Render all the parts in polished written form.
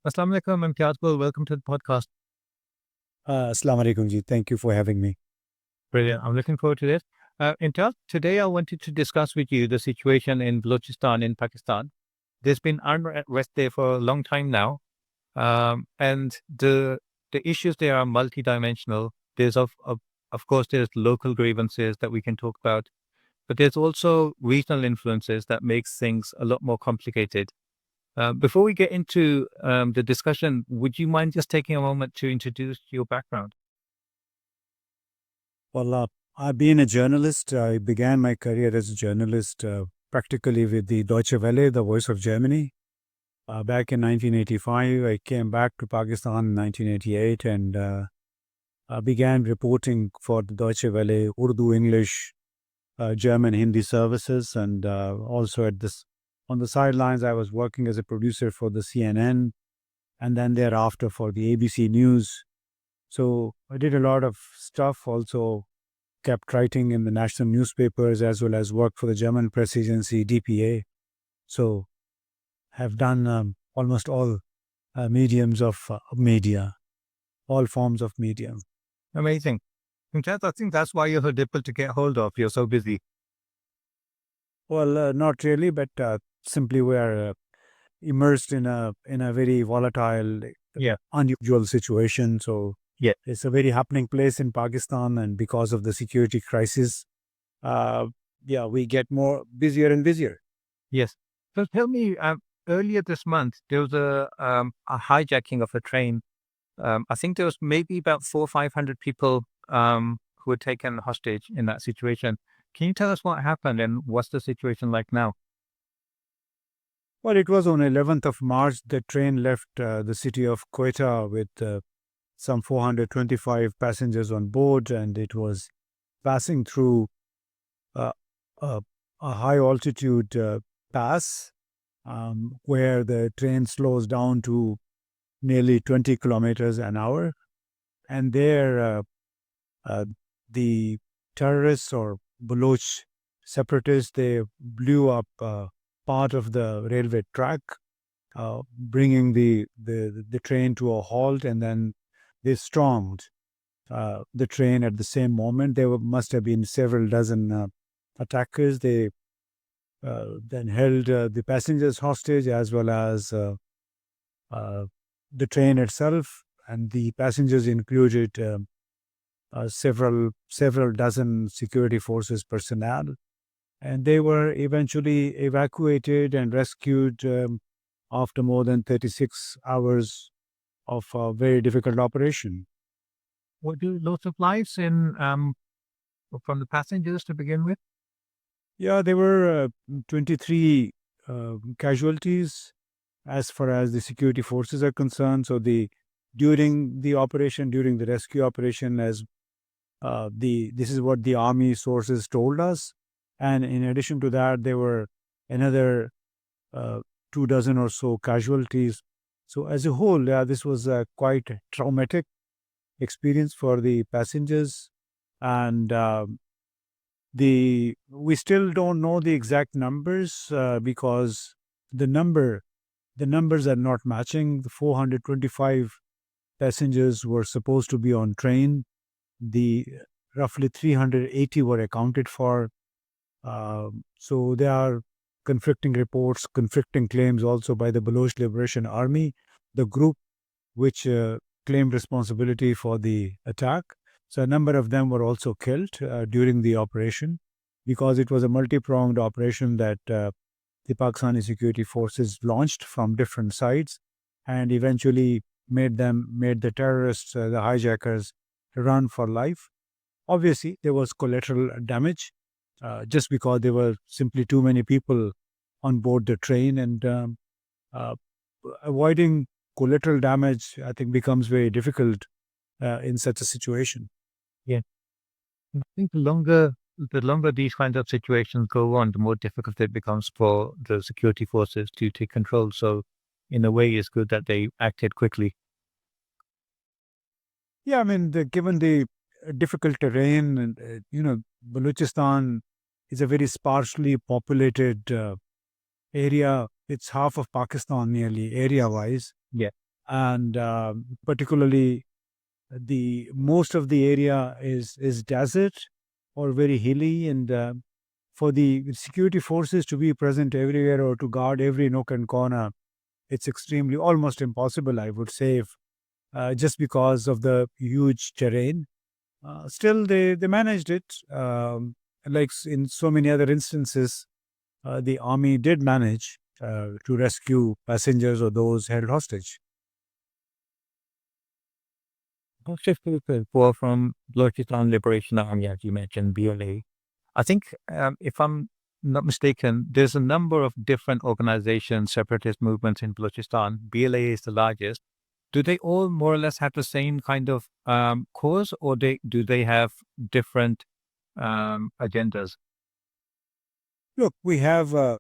Assalamu alaikum, Imtiaz Gul. Welcome to the podcast. Assalamu alaikum ji. Thank you for having me. Brilliant. I'm looking forward to this. Imtiaz, today I wanted to discuss with you the situation in Baluchistan in Pakistan. There's been unrest there for a long time now, and the issues there are multidimensional. There's of course there's local grievances that we can talk about, but there's also regional influences that makes things a lot more complicated. Before we get into the discussion, would you mind just taking a moment to introduce your background? Well, I've been a journalist. I began my career as a journalist practically with the Deutsche Welle, the Voice of Germany. Back in 1985, I came back to Pakistan in 1988 and I began reporting for the Deutsche Welle, Urdu, English, German, Hindi services, and also on the sidelines, I was working as a producer for the CNN, and then thereafter for the ABC News. So I did a lot of stuff, also kept writing in the national newspapers as well as worked for the German press agency, DPA. So have done almost all mediums of media, all forms of media. Amazing. Imtiaz, I think that's why you're so difficult to get hold of. You're so busy. Well, not really, but simply we are immersed in a very volatile, Yeah. unusual situation. So Yeah. it's a very happening place in Pakistan, and because of the security crisis, we get more busier and busier. Yes. So tell me, earlier this month, there was a hijacking of a train. I think there was maybe about 500 people who were taken hostage in that situation. Can you tell us what happened and what's the situation like now? Well, it was on 11th of March. The train left the city of Quetta with some 425 passengers on board, and it was passing through uh, a, a high altitude pass where the train slows down to nearly 20 kilometers an hour. And there, uh, the terrorists or Baluch separatists, they blew up part of the railway track, bringing the train to a halt, and then they stormed the train at the same moment. There must have been several dozen attackers. They then held the passengers hostage as well as uh, the train itself, and the passengers included several dozen security forces personnel, and they were eventually evacuated and rescued after more than 36 hours of a very difficult operation. Were there lots of lives in from the passengers to begin with? Yeah, there were 23 casualties as far as the security forces are concerned. So during the rescue operation, as this is what the army sources told us, and in addition to that, there were another 2 dozen or so casualties. So as a whole, yeah, this was a quite traumatic experience for the passengers, and we still don't know the exact numbers because the numbers are not matching. The 425 passengers were supposed to be on train. The roughly 380 were accounted for. So there are conflicting reports, conflicting claims also by the Baluch Liberation Army, the group which claimed responsibility for the attack. So a number of them were also killed during the operation because it was a multi-pronged operation that the Pakistani security forces launched from different sides and eventually made the terrorists, the hijackers, run for life. Obviously, there was collateral damage just because there were simply too many people on board the train, and uh, avoiding collateral damage, I think, becomes very difficult in such a situation. Yeah. I think the longer these kinds of situations go on, the more difficult it becomes for the security forces to take control. So in a way, it's good that they acted quickly. Yeah, I mean, given the difficult terrain, and Baluchistan is a very sparsely populated area. It's half of Pakistan, nearly area-wise. Yeah. and particularly the most of the area is desert or very hilly, and for the security forces to be present everywhere or to guard every nook and corner, it's extremely almost impossible, I would say, if, just because of the huge terrain. Still, they managed it. In so many other instances, the army did manage to rescue passengers or those held hostage. War from Baluchistan Liberation Army, as you mentioned, BLA. I think, if I'm not mistaken, there's a number of different organizations, separatist movements in Baluchistan. BLA is the largest. Do they all more or less have the same kind of cause, or do they have different agendas? Look, we have the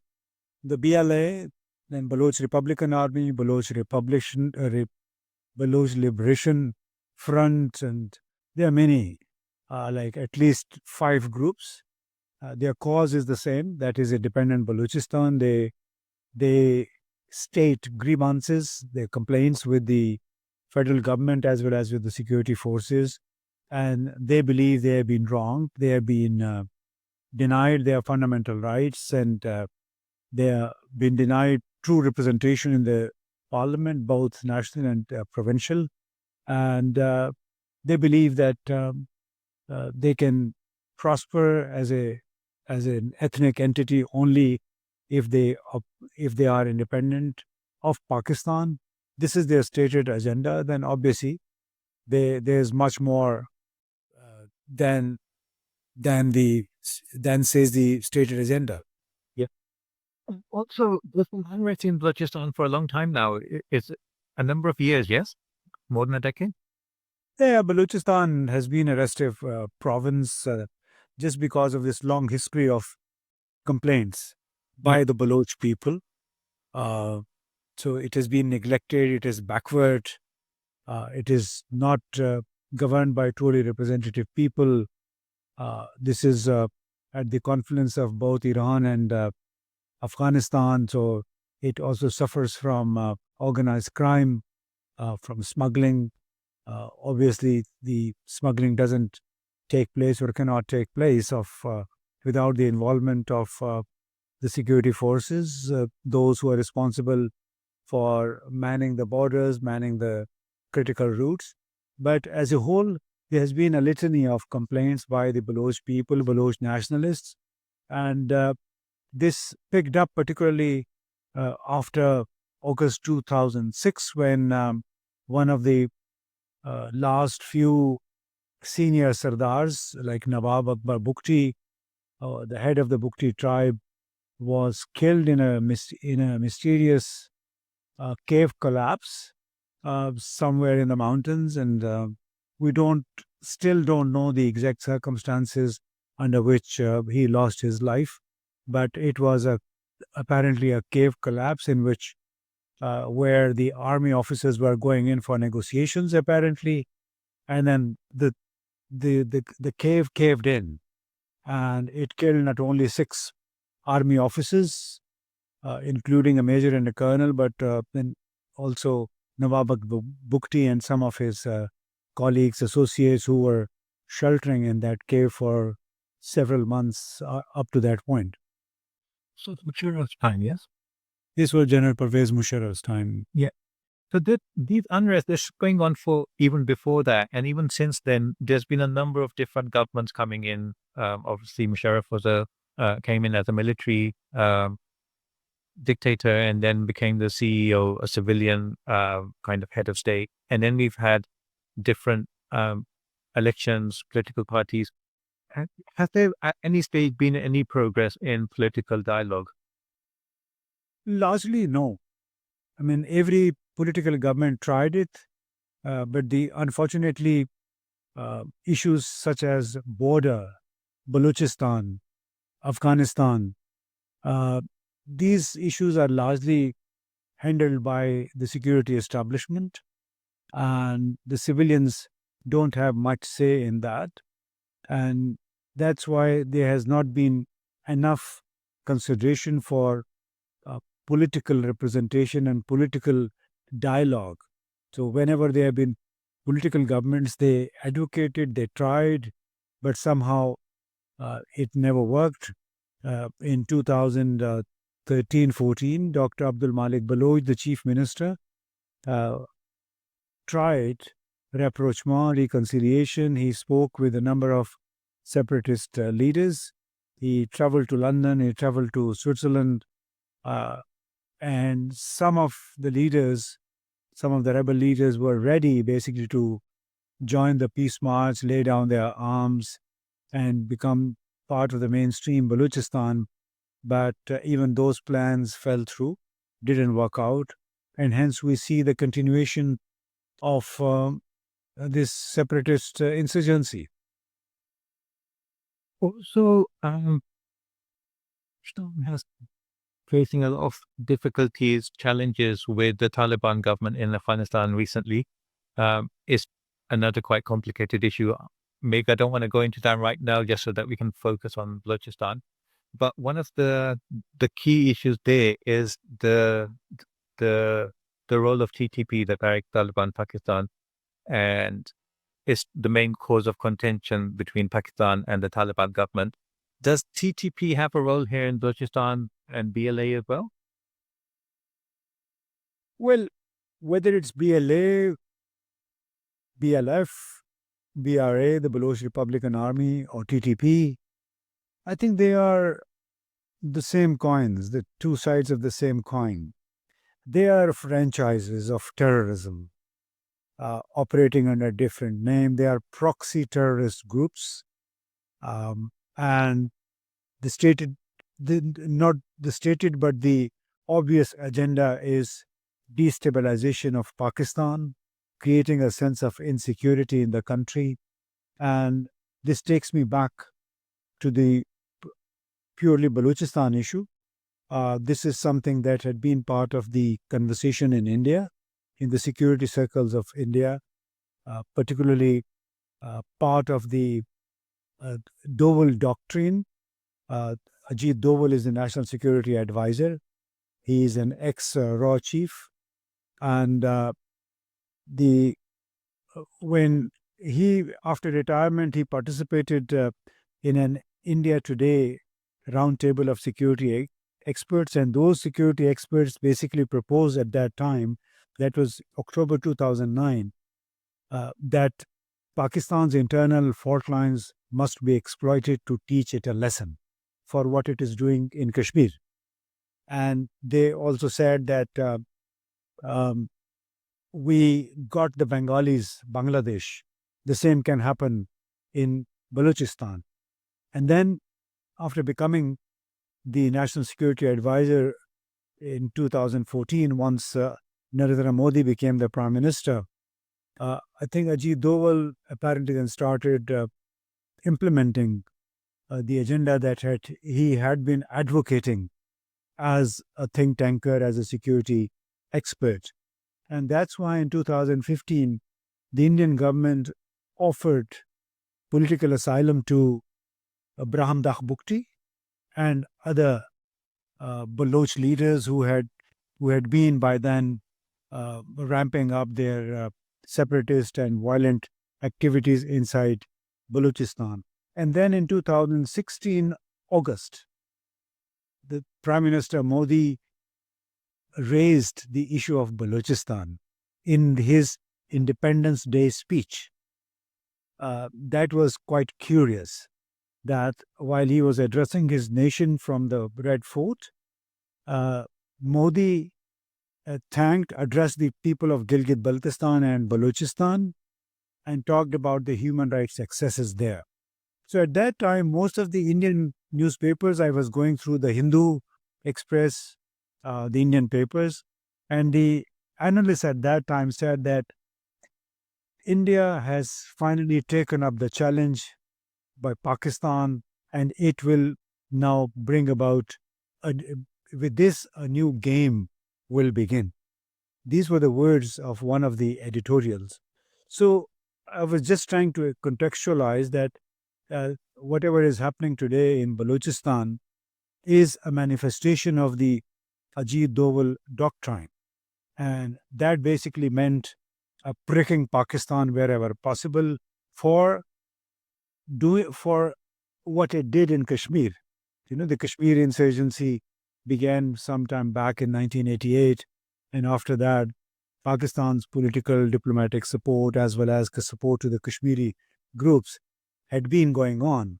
BLA, then Baloch Republican Army, Baloch Liberation Front, and there are many, like at least five groups. Their cause is the same, that is independent Baluchistan. They state grievances, their complaints with the federal government as well as with the security forces, and they believe they have been wronged. They have been denied their fundamental rights, and they have been denied true representation in the parliament, both national and provincial. And they believe that they can prosper as an ethnic entity only if they are independent of Pakistan. This is their stated agenda. Then obviously there's much more than than says the stated agenda. Yeah. Also, there's been unrest in Balochistan for a long time now. It's a number of years, yes? More than a decade? Yeah, Baluchistan has been a restive province just because of this long history of complaints Yeah. by the Baloch people. Uh, so it has been neglected, it is backward, it is not governed by truly representative people. This is at the confluence of both Iran and Afghanistan, so it also suffers from organized crime, from smuggling. Obviously, the smuggling doesn't take place or cannot take place without the involvement of the security forces, those who are responsible for manning the borders, manning the critical routes. But as a whole, there has been a litany of complaints by the Baloch people, Baloch nationalists, and this picked up particularly after August 2006, when one of the last few senior Sardars, like Nawab Akbar Bukti, the head of the Bukti tribe, was killed in a mysterious cave collapse somewhere in the mountains, and we still don't know the exact circumstances under which he lost his life, but it was apparently a cave collapse in which where the army officers were going in for negotiations apparently, and then the cave caved in, and it killed not only six army officers, including a major and a colonel, but then also Nawab Bukti and some of his colleagues, associates who were sheltering in that cave for several months up to that point. So it's Musharraf's time, yes? This was General Pervez Musharraf's time. Yeah. So these unrest is going on for even before that, and even since then, there's been a number of different governments coming in. Obviously, Musharraf came in as a military dictator, and then became the CEO, a civilian kind of head of state. And then we've had different elections, political parties. Has there at any stage been any progress in political dialogue? Largely, no. I mean, every political government tried it, but unfortunately, issues such as border, Baluchistan, Afghanistan, uh, these issues are largely handled by the security establishment, and the civilians don't have much say in that. And that's why there has not been enough consideration for political representation and political dialogue So whenever there have been political governments, they advocated, they tried, but somehow it never worked. In 2013-14, Dr. Abdul Malik Baluch, the chief minister, uh, tried rapprochement, reconciliation. He spoke with a number of separatist leaders. He traveled to London, he traveled to Switzerland, uh, and some of the leaders, some of the rebel leaders were ready basically to join the peace march, lay down their arms, and become part of the mainstream Baluchistan. But even those plans fell through, didn't work out. And hence we see the continuation of this separatist insurgency. Also, Pakistan has facing a lot of difficulties, challenges with the Taliban government in Afghanistan recently. Is another quite complicated issue. Maybe I don't want to go into that right now, just so that we can focus on Baluchistan. But one of the key issues there is the role of TTP, the Taliban Pakistan, and is the main cause of contention between Pakistan and the Taliban government. Does TTP have a role here in Baluchistan and BLA as well? Well, whether it's BLA, BLF, BRA, the Baloch Republican Army, or TTP, I think they are the same coins, the two sides of the same coin. They are franchises of terrorism, operating under a different name. They are proxy terrorist groups, and the stated, not the stated, but the obvious agenda is destabilization of Pakistan, creating a sense of insecurity in the country. And this takes me back to the purely Baluchistan issue. This is something that had been part of the conversation in India, in the security circles of India, particularly part of the Doval doctrine. Ajit Doval is the National Security Advisor. He is an ex-RAW chief. And when he, after retirement, he participated in an India Today roundtable of security experts, and those security experts basically proposed at that time, that was October 2009, that Pakistan's internal fault lines must be exploited to teach it a lesson for what it is doing in Kashmir. And they also said that we got the Bengalis, Bangladesh, the same can happen in Baluchistan. And then, after becoming the National Security Advisor in 2014, once Narendra Modi became the Prime Minister, I think Ajit Doval apparently then started implementing the agenda that he had been advocating as a think tanker, as a security expert. And that's why in 2015, the Indian government offered political asylum to Braham Dah Bukti and other Baloch leaders who had been by then ramping up their separatist and violent activities inside Baluchistan. And then in 2016, August, the Prime Minister Modi raised the issue of Baluchistan in his Independence Day speech. That was quite curious, that while he was addressing his nation from the Red Fort, Modi addressed the people of Gilgit-Baltistan and Baluchistan and talked about the human rights excesses there. So at that time, most of the Indian newspapers, I was going through the Hindu Express, the Indian papers, and the analysts at that time said that India has finally taken up the challenge by Pakistan, and it will now bring about, with this, a new game will begin. These were the words of one of the editorials. So I was just trying to contextualize that whatever is happening today in Baluchistan is a manifestation of the Ajit Doval doctrine. And that basically meant pricking Pakistan wherever possible for for what it did in Kashmir. The Kashmir insurgency began sometime back in 1988, and after that, Pakistan's political diplomatic support as well as the support to the Kashmiri groups had been going on.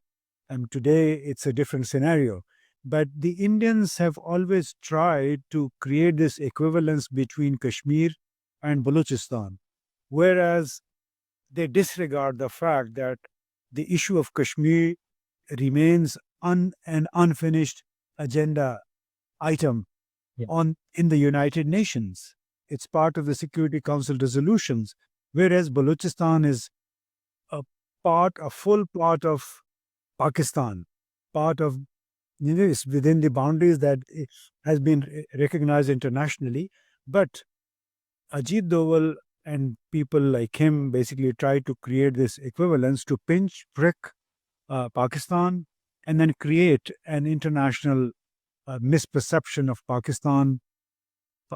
And today it's a different scenario. But the Indians have always tried to create this equivalence between Kashmir and Baluchistan, whereas they disregard the fact that the issue of Kashmir remains an unfinished agenda item Yeah. in the United Nations. It's part of the Security Council resolutions, whereas Balochistan is a full part of Pakistan, part of it's within the boundaries that it has been recognized internationally. But Ajit Doval and people like him basically try to create this equivalence to pinch, prick Pakistan, and then create an international misperception of Pakistan.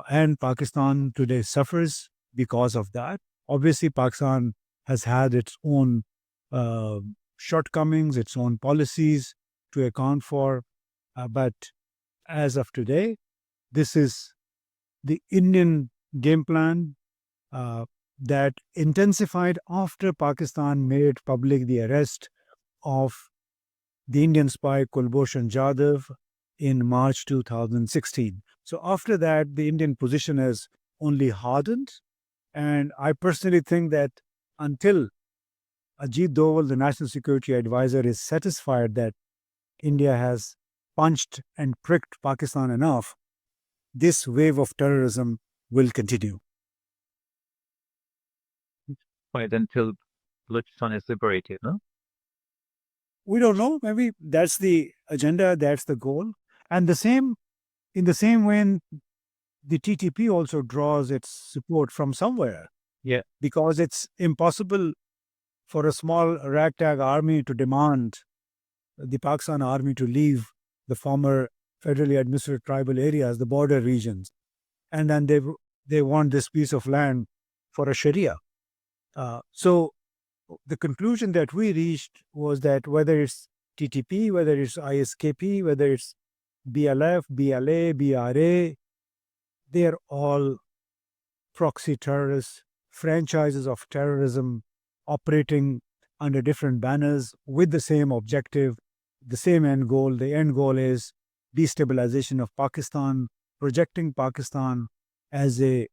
And Pakistan today suffers because of that. Obviously, Pakistan has had its own uh, shortcomings, its own policies to account for. But as of today, this is the Indian game plan that intensified after Pakistan made public the arrest of the Indian spy Kulbhushan Jadhav in March 2016. So after that, the Indian position has only hardened. And I personally think that until Ajit Doval, the National Security Advisor, is satisfied that India has punched and pricked Pakistan enough, this wave of terrorism will continue. Right, until Baluchistan is liberated, no? We don't know. Maybe that's the agenda, that's the goal. And in the same way, the TTP also draws its support from somewhere. Yeah. Because it's impossible for a small ragtag army to demand the Pakistan army to leave the former federally administered tribal areas, the border regions, and then they want this piece of land for a Sharia. So the conclusion that we reached was that whether it's TTP, whether it's ISKP, whether it's BLF, BLA, BRA, they're all proxy terrorists, franchises of terrorism operating under different banners with the same objective, the same end goal. The end goal is destabilization of Pakistan, projecting Pakistan as a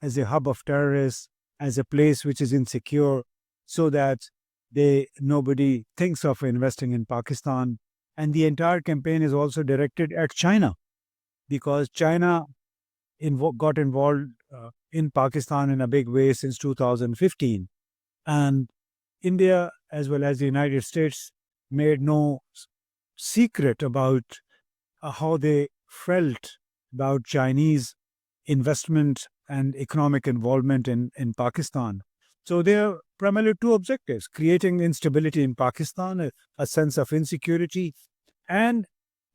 hub of terrorists, as a place which is insecure, so that nobody thinks of investing in Pakistan. And the entire campaign is also directed at China, because China got involved in Pakistan in a big way since 2015. And India, as well as the United States, made no secret about how they felt about Chinese investment and economic involvement in Pakistan. So there are primarily two objectives: creating instability in Pakistan, a sense of insecurity, and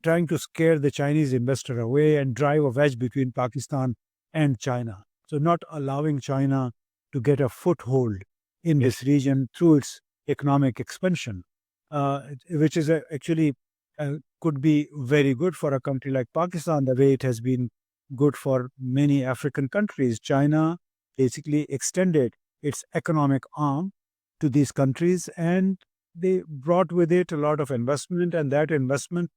trying to scare the Chinese investor away and drive a wedge between Pakistan and China. So not allowing China to get a foothold in this region through its economic expansion, which is actually could be very good for a country like Pakistan, the way it has been good for many African countries. China basically extended its economic arm to these countries, and they brought with it a lot of investment, and that investment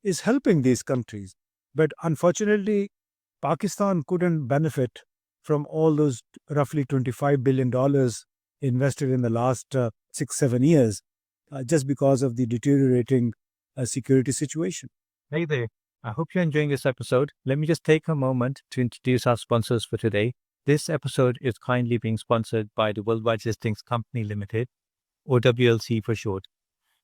is helping these countries. But unfortunately, Pakistan couldn't benefit from all those roughly $25 billion invested in the last 6-7 years just because of the deteriorating security situation. Hey there. I hope you're enjoying this episode. Let me just take a moment to introduce our sponsors for today. This episode is kindly being sponsored by the Worldwide Listings Company Limited, or WLC for short.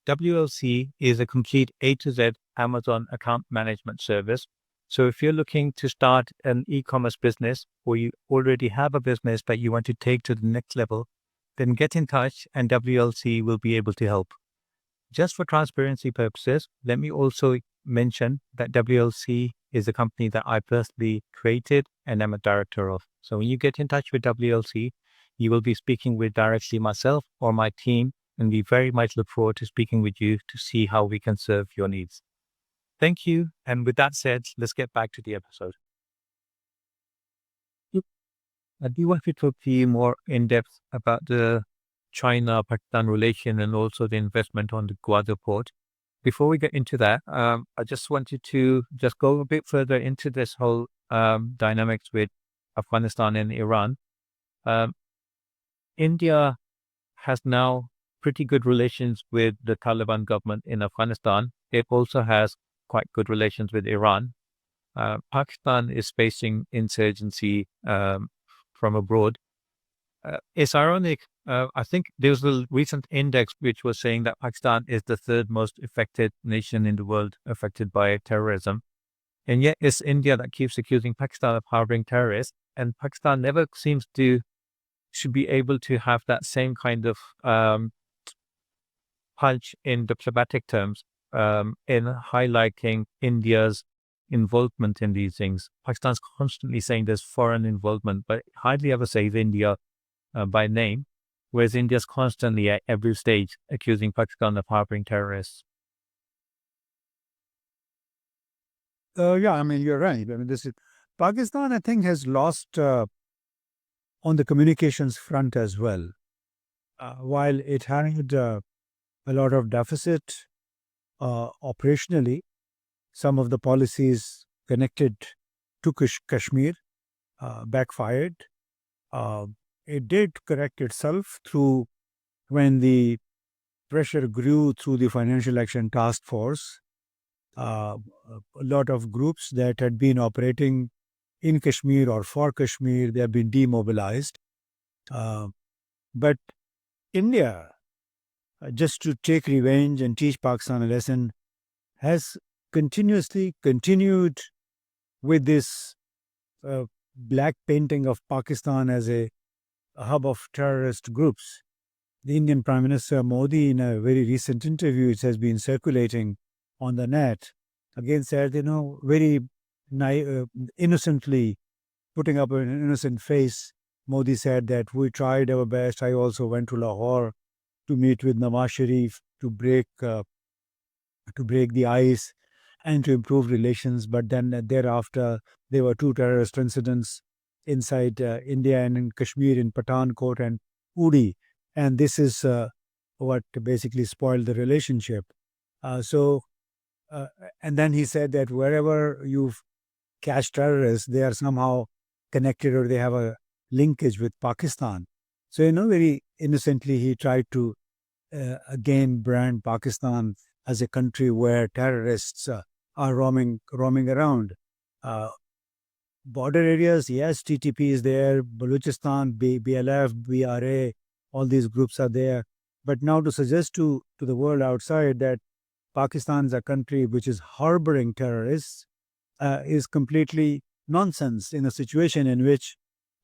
WLC is a complete A to Z Amazon account management service. So if you're looking to start an e-commerce business, or you already have a business that you want to take to the next level, then get in touch and WLC will be able to help. Just for transparency purposes, let me also mention that WLC is a company that I personally created and am a director of. So when you get in touch with WLC, you will be speaking with directly myself or my team, and we very much look forward to speaking with you to see how we can serve your needs. Thank you. And with that said, let's get back to the episode. I do want to talk to you more in depth about the China-Pakistan relation and also the investment on the Gwadar Port. Before we get into that, I just wanted to just go a bit further into this whole dynamics with Afghanistan and Iran. India has now pretty good relations with the Taliban government in Afghanistan. It also has quite good relations with Iran. Pakistan is facing insurgency from abroad. It's ironic. I think there was a recent index which was saying that Pakistan is the third most affected nation in the world affected by terrorism. And yet it's India that keeps accusing Pakistan of harboring terrorists. And Pakistan never seems to should be able to have that same kind of punch in diplomatic terms in highlighting India's involvement in these things. Pakistan's constantly saying there's foreign involvement, but hardly ever says India by name, whereas India's constantly at every stage accusing Pakistan of harboring terrorists. Yeah, I mean, you're right. I mean, this is Pakistan, I think, has lost on the communications front as well. While it had a lot of deficit operationally, some of the policies connected to Kashmir backfired. It did correct itself through when the pressure grew through the Financial Action Task Force. A lot of groups that had been operating in Kashmir or for Kashmir, they have been demobilized. But India, just to take revenge and teach Pakistan a lesson, has continuously continued with this black painting of Pakistan as a hub of terrorist groups. The Indian Prime Minister Modi, in a very recent interview, which has been circulating on the net, again said, very innocently, putting up an innocent face, Modi said that we tried our best. I also went to Lahore to meet with Nawaz Sharif to break the ice and to improve relations. But then thereafter, there were two terrorist incidents inside India and in Kashmir, in Pathankot and Uri. And this is what basically spoiled the relationship. And then he said that wherever you've catch terrorists, they are somehow connected or they have a linkage with Pakistan. So, very innocently, he tried to again brand Pakistan as a country where terrorists are roaming around. Border areas, yes, TTP is there, Baluchistan, BLF, BRA, all these groups are there. But now to suggest to the world outside that Pakistan is a country which is harboring terrorists is completely nonsense in a situation in which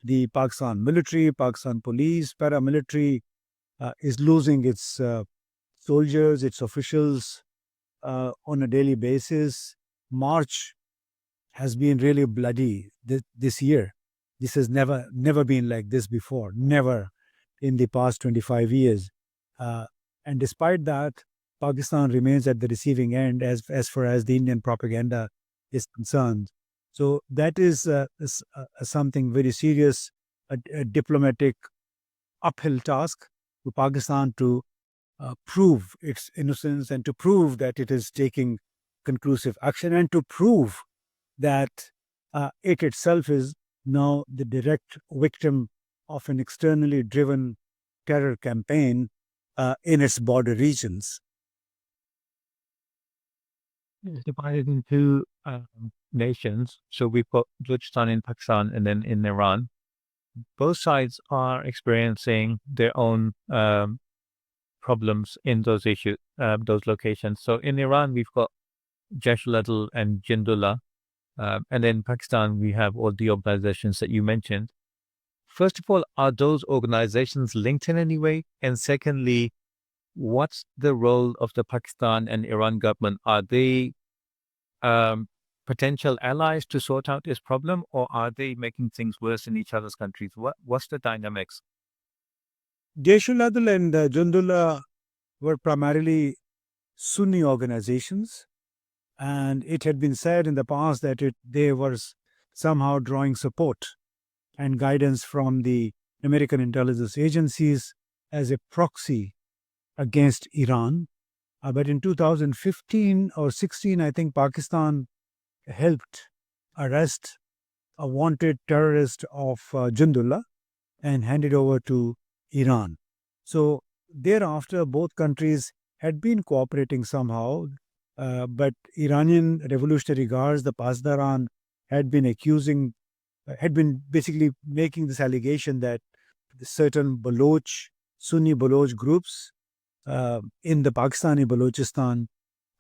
the Pakistan military, Pakistan police, paramilitary is losing its soldiers, its officials on a daily basis. March has been really bloody this year. This has never been like this before, never in the past 25 years. And despite that, Pakistan remains at the receiving end as far as the Indian propaganda is concerned. So that is something very serious, a diplomatic uphill task to Pakistan to prove its innocence and to prove that it is taking conclusive action and to prove that it itself is now the direct victim of an externally driven terror campaign in its border regions. It's divided into nations. So we've got Baluchistan in Pakistan and then in Iran. Both sides are experiencing their own problems in those issues, those locations. So in Iran, we've got Jaish-e-Adl and Jindullah. And then in Pakistan, we have all the organizations that you mentioned. First of all, are those organizations linked in any way? And secondly, what's the role of the Pakistan and Iran government? Are they potential allies to sort out this problem, or are they making things worse in each other's countries? What's the dynamics? Jaish-ul-Adl and Jundullah were primarily Sunni organizations, and it had been said in the past that they were somehow drawing support and guidance from the American intelligence agencies as a proxy against Iran. But in 2015 or 16, I think Pakistan helped arrest a wanted terrorist of Jundullah and handed over to Iran. So thereafter, both countries had been cooperating somehow, but Iranian Revolutionary Guards, the Pasdaran, had been accusing, had been basically making this allegation that certain Baloch, Sunni Baloch groups in the Pakistani Baluchistan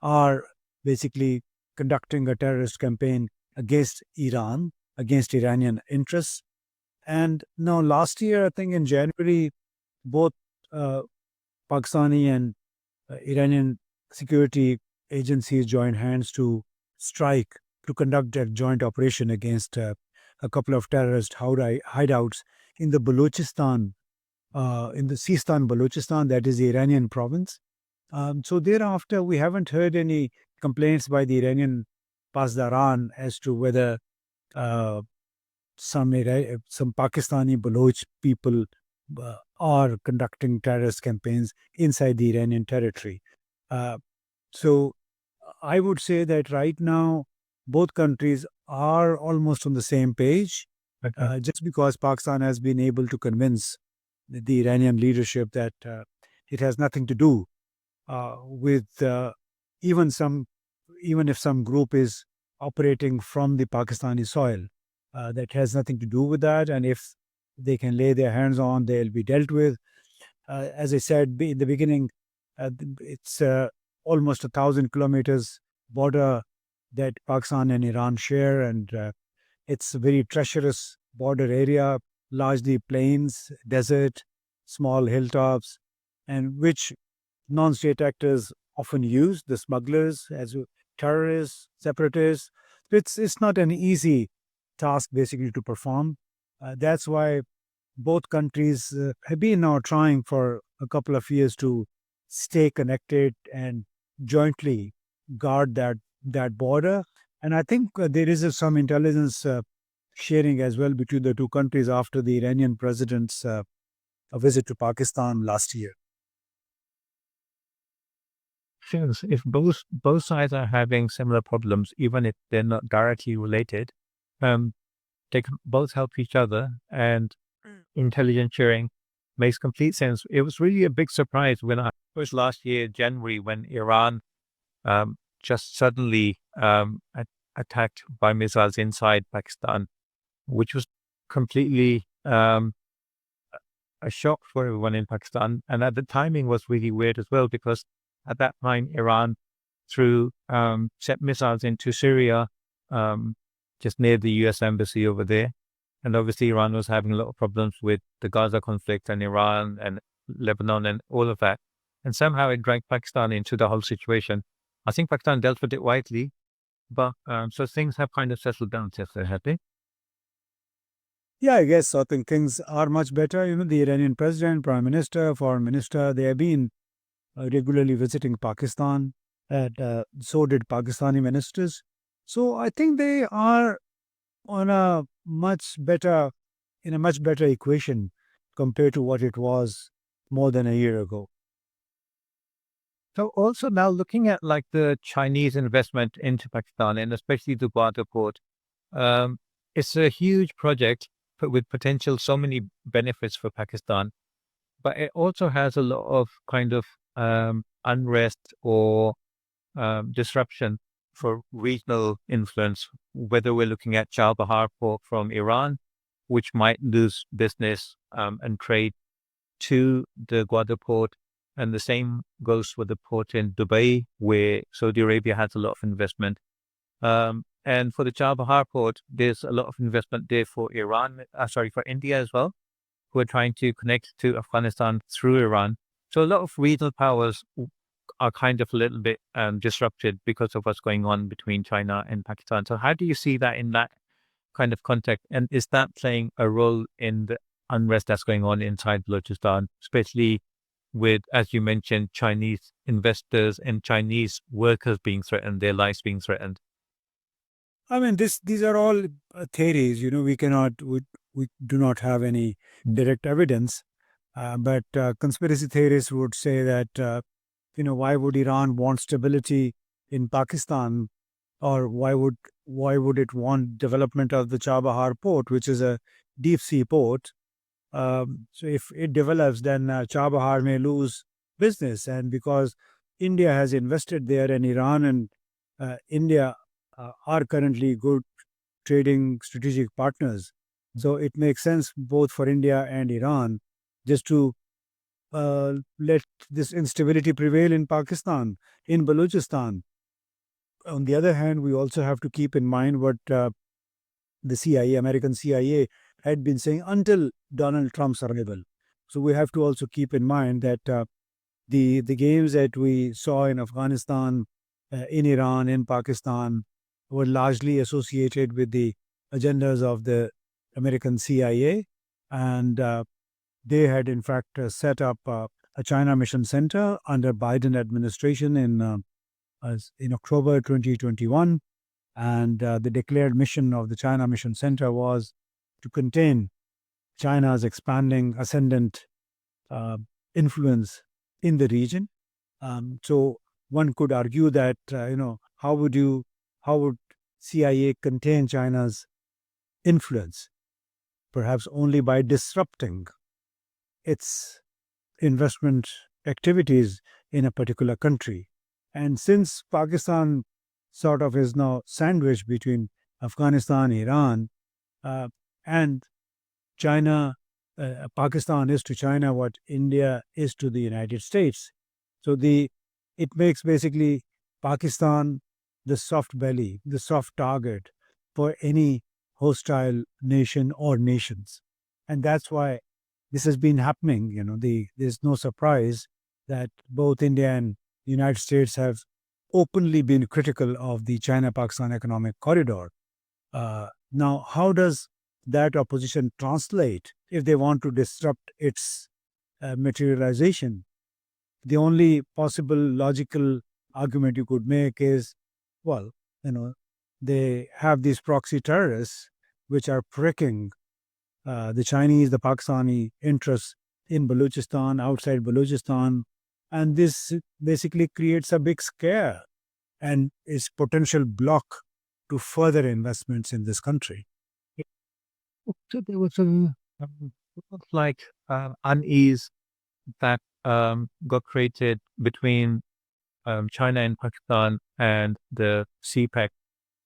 are basically conducting a terrorist campaign against Iran, against Iranian interests. And now, last year, I think in January, both uh, Pakistani and Iranian security agencies joined hands to strike, to conduct a joint operation against a couple of terrorist hideouts in the Baluchistan, in the Sistan Baluchistan, that is the Iranian province. So thereafter, we haven't heard any complaints by the Iranian Pasdaran as to whether uh, some Pakistani Baloch people are conducting terrorist campaigns inside the Iranian territory. Uh, so I would say that right now, both countries are almost on the same page. Just because Pakistan has been able to convince the Iranian leadership that it has nothing to do with even some, even if some group is operating from the Pakistani soil, that has nothing to do with that. And if they can lay their hands on, they'll be dealt with. As I said in the beginning, it's almost 1,000 kilometers border that Pakistan and Iran share, and it's a very treacherous border area, largely plains, desert, small hilltops, and which non-state actors often use, the smugglers as terrorists, separatists. It's not an easy task basically to perform. That's why both countries have been now trying for a couple of years to stay connected and jointly guard that border. And I think there is some intelligence sharing as well between the two countries after the Iranian president's a visit to Pakistan last year. Since if both sides are having similar problems, even if they're not directly related, um, they can both help each other, and intelligence sharing makes complete sense. It was really a big surprise when I was last year, January, when Iran just suddenly attacked by missiles inside Pakistan, which was completely a shock for everyone in Pakistan. And the timing was really weird as well, because at that time, Iran threw set missiles into Syria, just near the US embassy over there. And obviously, Iran was having a lot of problems with the Gaza conflict and Iran and Lebanon and all of that. And somehow it dragged Pakistan into the whole situation. I think Pakistan dealt with it wisely, but so things have kind of settled down since they're happy. Yeah, I guess I think things are much better. You know, the Iranian president, prime minister, foreign minister, they have been regularly visiting Pakistan, and so did Pakistani ministers. So I think they are on a much better, in a much better equation compared to what it was more than a year ago. So also now looking at like the Chinese investment into Pakistan and especially the Gwadar Port, um, it's a huge project but with potential so many benefits for Pakistan, but it also has a lot of kind of unrest or disruption for regional influence, whether we're looking at Chabahar port from Iran, which might lose business and trade to the Gwadar port. And the same goes for the port in Dubai, where Saudi Arabia has a lot of investment. And for the Chabahar port, there's a lot of investment there for for India as well, who are trying to connect to Afghanistan through Iran. So a lot of regional powers are kind of a little bit disrupted because of what's going on between China and Pakistan. So how do you see that in that kind of context? And is that playing a role in the unrest that's going on inside Baluchistan, especially with, as you mentioned, Chinese investors and Chinese workers being threatened, their lives being threatened? I mean, these are all theories. We do not have any direct evidence. But conspiracy theorists would say that why would Iran want stability in Pakistan, or why would it want development of the Chabahar port, which is a deep sea port? So if it develops, then Chabahar may lose business, and because India has invested there, and Iran and India are currently good trading strategic partners. So it makes sense both for India and Iran just to let this instability prevail in Pakistan, in Baluchistan. On the other hand, we also have to keep in mind what the CIA, American CIA, had been saying until Donald Trump's arrival. So we have to also keep in mind that the games that we saw in Afghanistan, in Iran, in Pakistan, were largely associated with the agendas of the American CIA, and they had in fact set up a China Mission Center under Biden administration in October 2021, and the declared mission of the China Mission Center was to contain China's expanding ascendant uh, influence in the region. So one could argue that how would CIA contain China's influence? Perhaps only by disrupting its investment activities in a particular country. And since Pakistan sort of is now sandwiched between Afghanistan, Iran, uh, and China, Pakistan is to China what India is to the United States. So it makes basically Pakistan the soft belly, the soft target for any hostile nation or nations, and that's why this has been happening. There's no surprise that both India and the United States have openly been critical of the China-Pakistan economic corridor. Now, how does that opposition translate if they want to disrupt its materialization? The only possible logical argument you could make is, well, they have these proxy terrorists which are pricking the Chinese, the Pakistani interests in Baluchistan, outside Baluchistan, and this basically creates a big scare and is potential block to further investments in this country. So there was some like unease that got created between China and Pakistan and the CPEC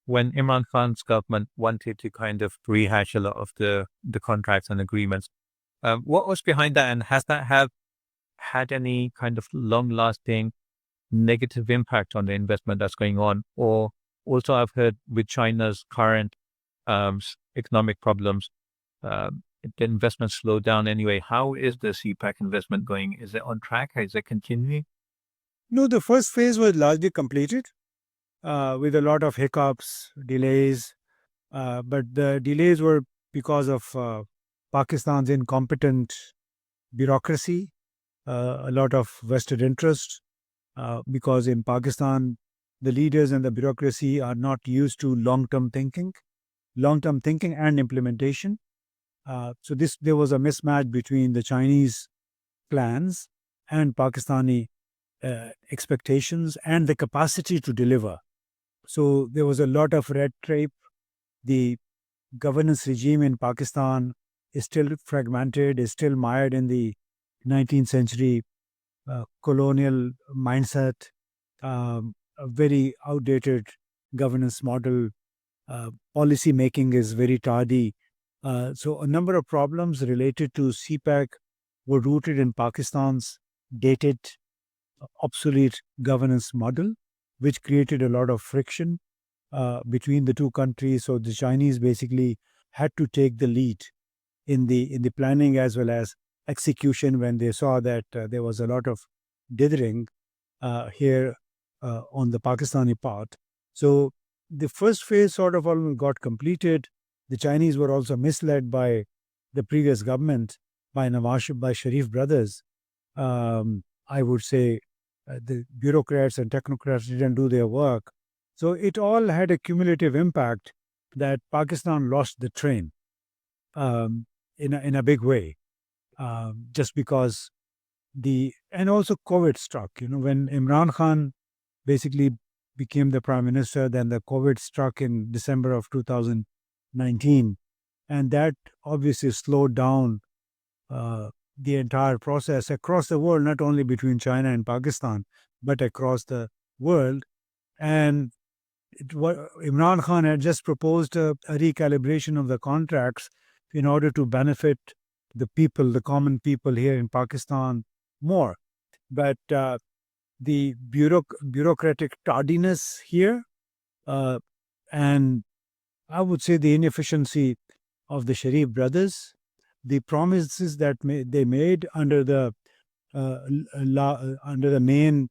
when Imran Khan's government wanted to kind of rehash a lot of the contracts and agreements. What was behind that, and has that have had any kind of long-lasting negative impact on the investment that's going on? Or also, I've heard with China's current economic problems, the investment slowed down anyway. How is the CPAC investment going? Is it on track? Is it continuing? No, the first phase was largely completed with a lot of hiccups, delays, but the delays were because of Pakistan's incompetent bureaucracy, a lot of vested interest, because in Pakistan, the leaders and the bureaucracy are not used to long-term thinking and implementation. So there was a mismatch between the Chinese plans and Pakistani expectations and the capacity to deliver. So there was a lot of red tape. The governance regime in Pakistan is still fragmented, is still mired in the 19th century colonial mindset, a very outdated governance model. Policy making is very tardy. So a number of problems related to CPAC were rooted in Pakistan's dated, obsolete governance model, which created a lot of friction between the two countries. So the Chinese basically had to take the lead in the planning as well as execution when they saw that there was a lot of dithering here on the Pakistani part. So the first phase sort of all got completed. The Chinese were also misled by the previous government by Sharif brothers, I would say the bureaucrats and technocrats didn't do their work. So it all had a cumulative impact that Pakistan lost the train um, in a big way, just because and also COVID struck. When Imran Khan basically became the prime minister, then the COVID struck in December of 2019, and that obviously slowed down the entire process across the world, not only between China and Pakistan, but across the world. And Imran Khan had just proposed a recalibration of the contracts in order to benefit the people, the common people here in Pakistan more. But the bureaucratic tardiness here, uh, and I would say the inefficiency of the Sharif brothers, the promises that they made under the under the main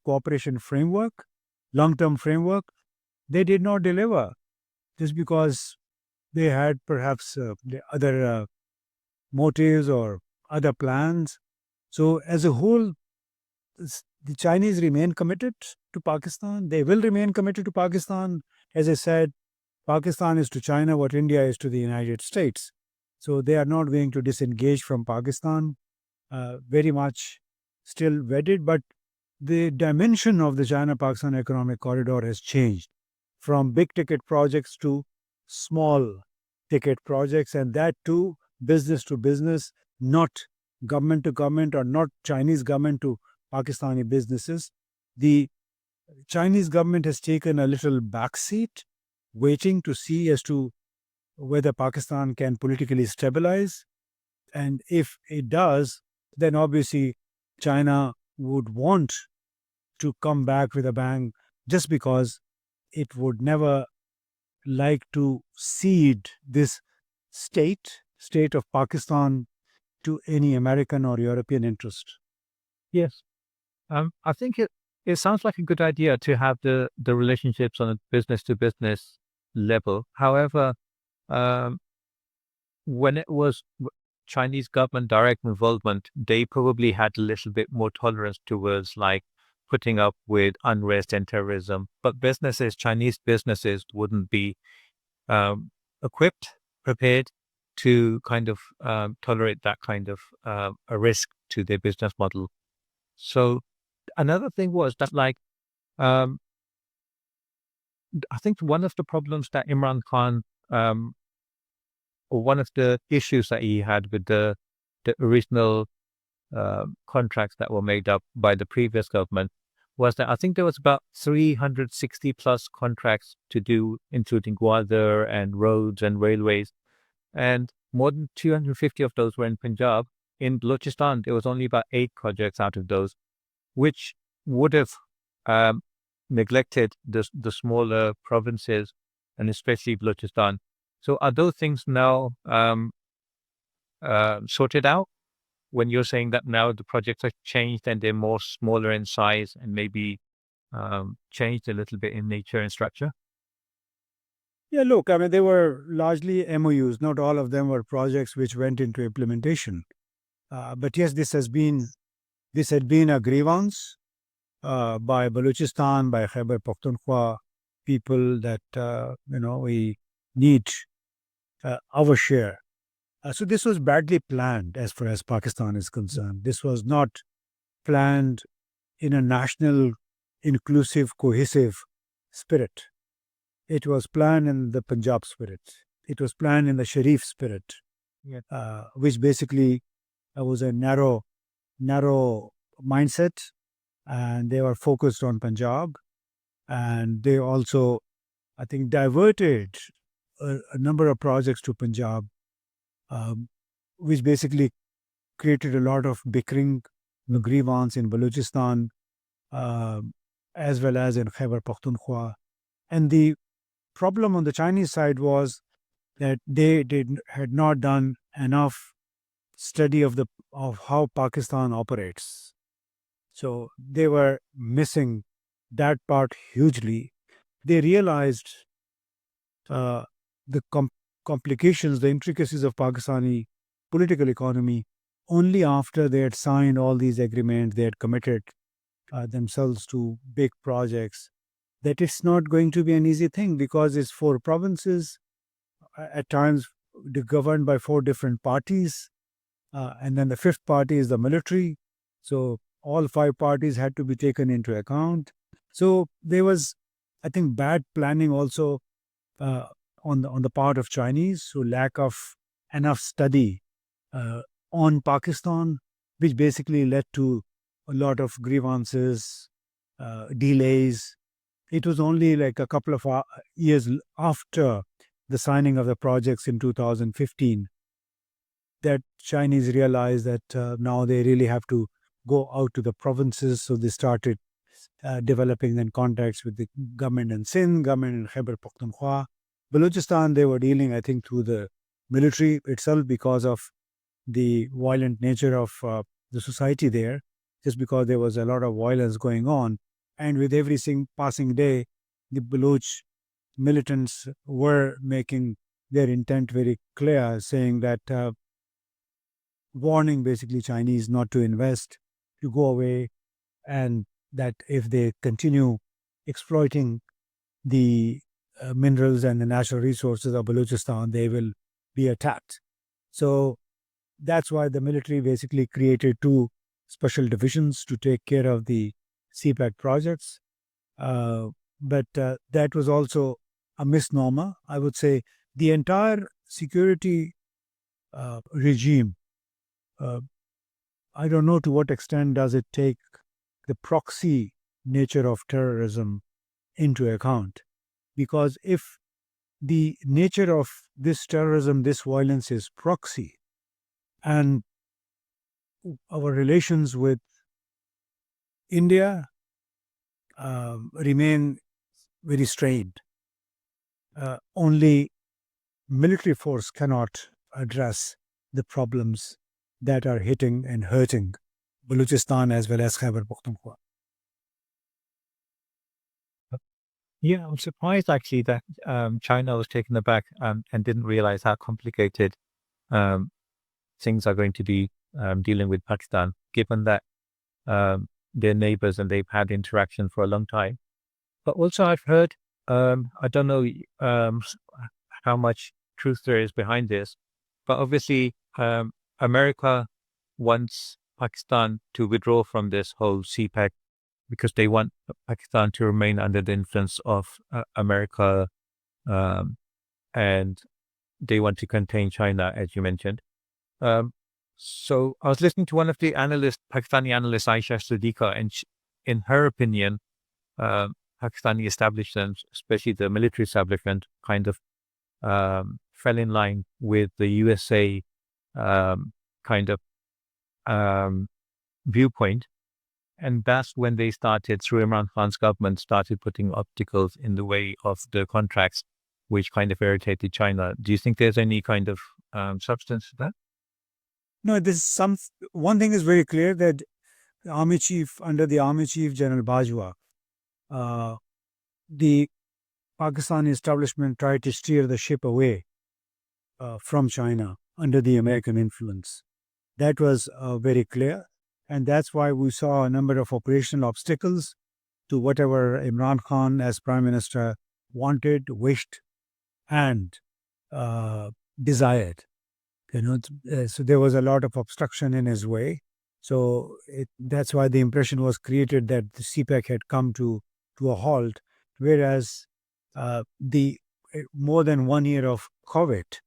cooperation framework, long-term framework, they did not deliver just because they had perhaps the other motives or other plans. So as a whole, the Chinese remain committed to Pakistan. They will remain committed to Pakistan. As I said, Pakistan is to China what India is to the United States. So they are not going to disengage from Pakistan, very much still wedded, but the dimension of the China-Pakistan economic corridor has changed from big ticket projects to small ticket projects, and that too business to business, not government to government or not Chinese government to Pakistani businesses. The Chinese government has taken a little backseat, waiting to see as to whether Pakistan can politically stabilize. And if it does, then obviously China would want to come back with a bang, just because it would never like to cede this state of Pakistan to any American or European interest. Yes. I think it sounds like a good idea to have the relationships on a business to business level. However, um, when it was Chinese government direct involvement, they probably had a little bit more tolerance towards like putting up with unrest and terrorism. But Chinese businesses wouldn't be equipped, prepared to kind of tolerate that kind of a risk to their business model. So another thing was that like um, I think one of the problems that Imran Khan or one of the issues that he had with the original contracts that were made up by the previous government was that I think there was about 360 plus contracts to do, including Gwadar and roads and railways. And more than 250 of those were in Punjab. In Baluchistan, there was only about 8 projects out of those, which would have um, neglected the smaller provinces and especially Baluchistan. So are those things now sorted out? When you're saying that now the projects have changed and they're more smaller in size and maybe changed a little bit in nature and structure? Yeah, look, I mean, they were largely MOUs. Not all of them were projects which went into implementation. But yes, this had been a grievance by Baluchistan, by Khyber Pakhtunkhwa people that we need our share. So this was badly planned as far as Pakistan is concerned. This was not planned in a national, inclusive, cohesive spirit. It was planned in the Punjab spirit. It was planned in the Sharif spirit, which basically was a narrow mindset, and they were focused on Punjab, and they also, I think, diverted a number of projects to Punjab, which basically created a lot of bickering, grievance in Baluchistan, as well as in Khyber Pakhtunkhwa. And the problem on the Chinese side was that they had not done enough study of how Pakistan operates. So they were missing that part hugely. They realized the complications, the intricacies of Pakistani political economy only after they had signed all these agreements, they had committed themselves to big projects. That it's not going to be an easy thing because it's four provinces, at times governed by four different parties, and then the fifth party is the military. So all five parties had to be taken into account. So there was, I think, bad planning also uh, on the part of Chinese, so lack of enough study uh, on Pakistan, which basically led to a lot of grievances, delays. It was only like a couple of years after the signing of the projects in 2015 that Chinese realized that now they really have to go out to the provinces. So they started developing then contacts with the government in Sindh, government in Khyber Pakhtunkhwa. Baluchistan, they were dealing, I think, through the military itself because of the violent nature of the society there, just because there was a lot of violence going on. And with every passing day, the Baluch militants were making their intent very clear, saying that warning basically Chinese not to invest, to go away, and that if they continue exploiting the minerals and the natural resources of Baluchistan, they will be attacked. So that's why the military basically created two special divisions to take care of the CPAC projects. But that was also a misnomer. I would say the entire security regime, I don't know to what extent does it take the proxy nature of terrorism into account. Because if the nature of this terrorism, this violence is proxy, and our relations with India remain very strained, only military force cannot address the problems that are hitting and hurting Baluchistan as well as Khyber Pakhtunkhwa. Yeah, I'm surprised actually that China was taken aback and didn't realize how complicated um, things are going to be dealing with Pakistan, given that they're neighbors and they've had interaction for a long time. But also, I've heard, I don't know how much truth there is behind this, but obviously, America wants Pakistan to withdraw from this whole CPEC because they want Pakistan to remain under the influence of America, um, and they want to contain China, as you mentioned. Um, so I was listening to one of the analysts, Pakistani analyst Aisha Siddiqa, and in her opinion, Pakistani establishments, especially the military establishment, kind of fell in line with the USA kind of viewpoint. And that's when they started, through Imran Khan's government, started putting obstacles in the way of the contracts, which kind of irritated China. Do you think there's any kind of substance to that? No, this one thing is very clear that the Army Chief, under the Army Chief General Bajwa, the Pakistani establishment tried to steer the ship away from China under the American influence. That was very clear. And that's why we saw a number of operational obstacles to whatever Imran Khan as Prime Minister wanted, wished, and desired. So there was a lot of obstruction in his way. So that's why the impression was created that the CPEC had come to a halt, whereas the more than 1 year of Covert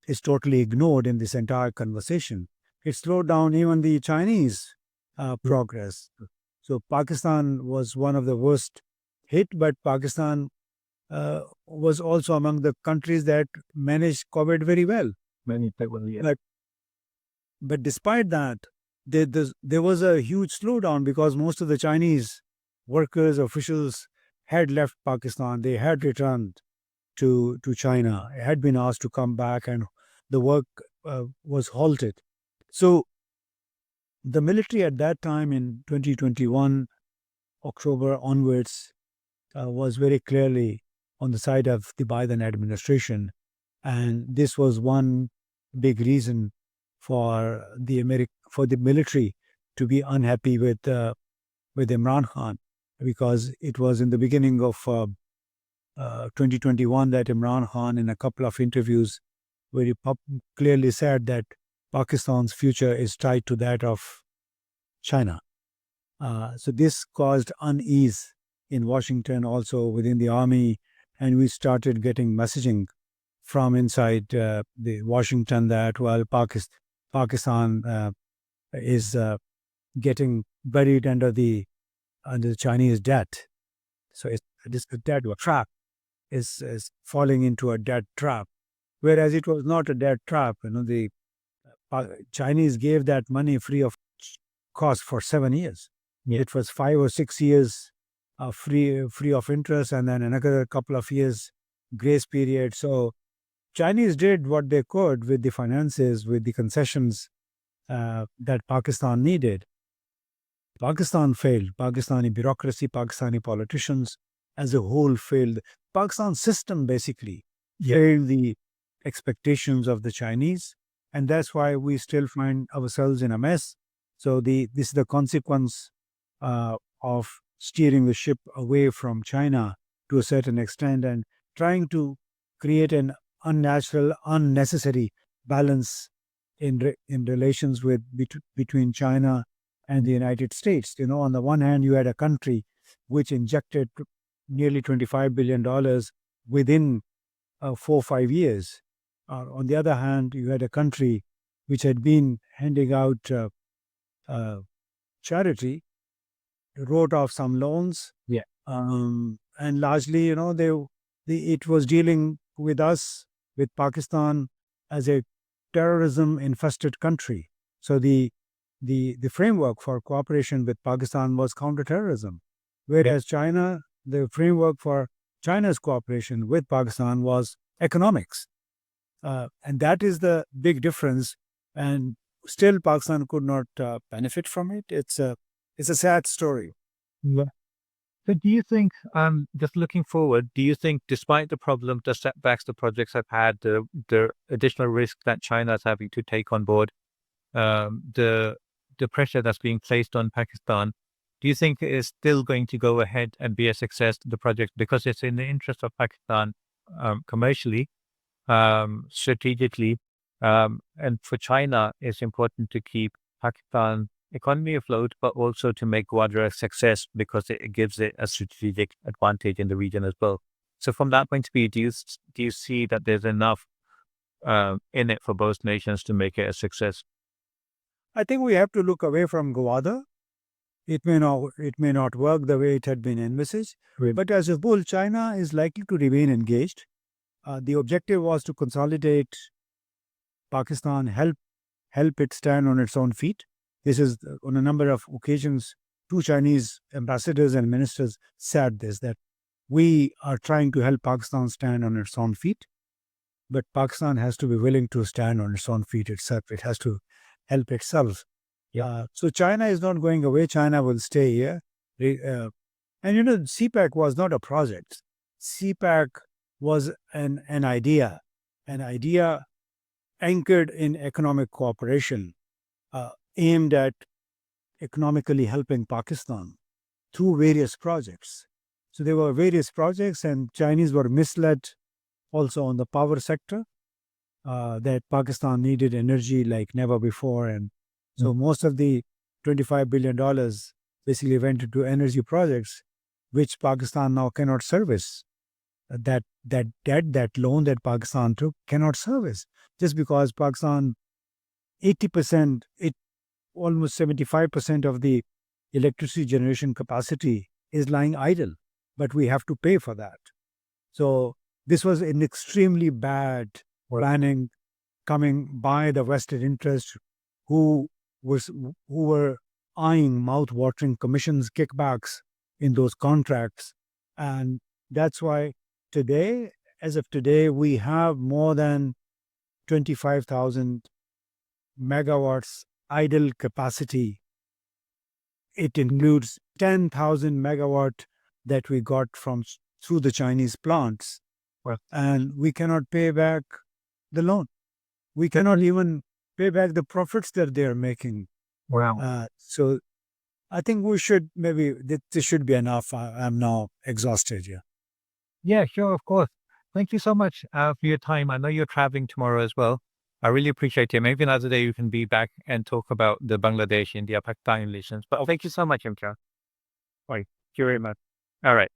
is totally ignored in this entire conversation. It slowed down even the Chinese progress. So Pakistan was one of the worst hit, but Pakistan was also among the countries that managed Covert very well. But despite that, there was a huge slowdown because most of the Chinese workers, officials had left Pakistan. They had returned to China, had been asked to come back, and the work was halted. So the military at that time in 2021, October onwards, was very clearly on the side of the Biden administration. And this was one big reason for the military to be unhappy with Imran Khan, because it was in the beginning of 2021 that Imran Khan, in a couple of interviews, very clearly said that Pakistan's future is tied to that of China. So this caused unease in Washington, also within the army, and we started getting messaging from inside the Washington that, well, Pakistan is getting buried under the Chinese debt. So this debt trap is falling into a debt trap, whereas it was not a debt trap. The Chinese gave that money free of cost for 7 years. Yeah. It was 5 or 6 years free of interest, and then another couple of years grace period. So Chinese did what they could with the finances, with the concessions that Pakistan needed. Pakistan failed. Pakistani bureaucracy, Pakistani politicians as a whole failed. Pakistan system basically failed the expectations of the Chinese, and that's why we still find ourselves in a mess. So this is the consequence of steering the ship away from China to a certain extent and trying to create an unnecessary balance in relations between China and the United States. On the one hand, you had a country which injected nearly $25 billion within 4 or 5 years. On the other hand, you had a country which had been handing out charity, wrote off some loans, and largely, it was dealing with us, with Pakistan, as a terrorism-infested country. So the framework for cooperation with Pakistan was counterterrorism, whereas China, the framework for China's cooperation with Pakistan was economics. And that is the big difference. And still, Pakistan could not benefit from it. It's a sad story. Yeah. So do you think, just looking forward, do you think despite the problems, the setbacks the projects have had, the additional risk that China is having to take on board, the pressure that's being placed on Pakistan, do you think it is still going to go ahead and be a success, the project, because it's in the interest of Pakistan commercially, strategically, and for China, it's important to keep Pakistan economy afloat, but also to make Gwadar a success because it gives it a strategic advantage in the region as well. So from that point of view, do you see that there's enough in it for both nations to make it a success? I think we have to look away from Gwadar. It may not work the way it had been envisaged, but as a whole, China is likely to remain engaged. The objective was to consolidate Pakistan, help it stand on its own feet. This is on a number of occasions, 2 Chinese ambassadors and ministers said this, that we are trying to help Pakistan stand on its own feet, but Pakistan has to be willing to stand on its own feet itself. It has to help itself. So China is not going away. China will stay here. And CPAC was not a project. CPAC was an idea anchored in economic cooperation, aimed at economically helping Pakistan through various projects. So there were various projects, and Chinese were misled also on the power sector, that Pakistan needed energy like never before. And so most of the $25 billion basically went into energy projects, which Pakistan now cannot service. That debt, that loan that Pakistan took, cannot service, just because Pakistan, 80%, almost 75% of the electricity generation capacity is lying idle, but we have to pay for that. So this was an extremely bad planning coming by the vested interest, who were eyeing mouth-watering commissions, kickbacks in those contracts. And that's why as of today, we have more than 25,000 megawatts idle capacity. It includes 10,000 megawatt that we got through the Chinese plants. And we cannot pay back the loan. We cannot even pay back the profits that they are making. Wow. So I think we should maybe this should be enough. I'm now exhausted. Yeah. Yeah, sure, of course. Thank you so much for your time. I know you're traveling tomorrow as well. I really appreciate it. Maybe another day you can be back and talk about the Bangladesh, India, Pakistani relations. But thank you so much, Imtiaz. Right. Thank you very much. All right.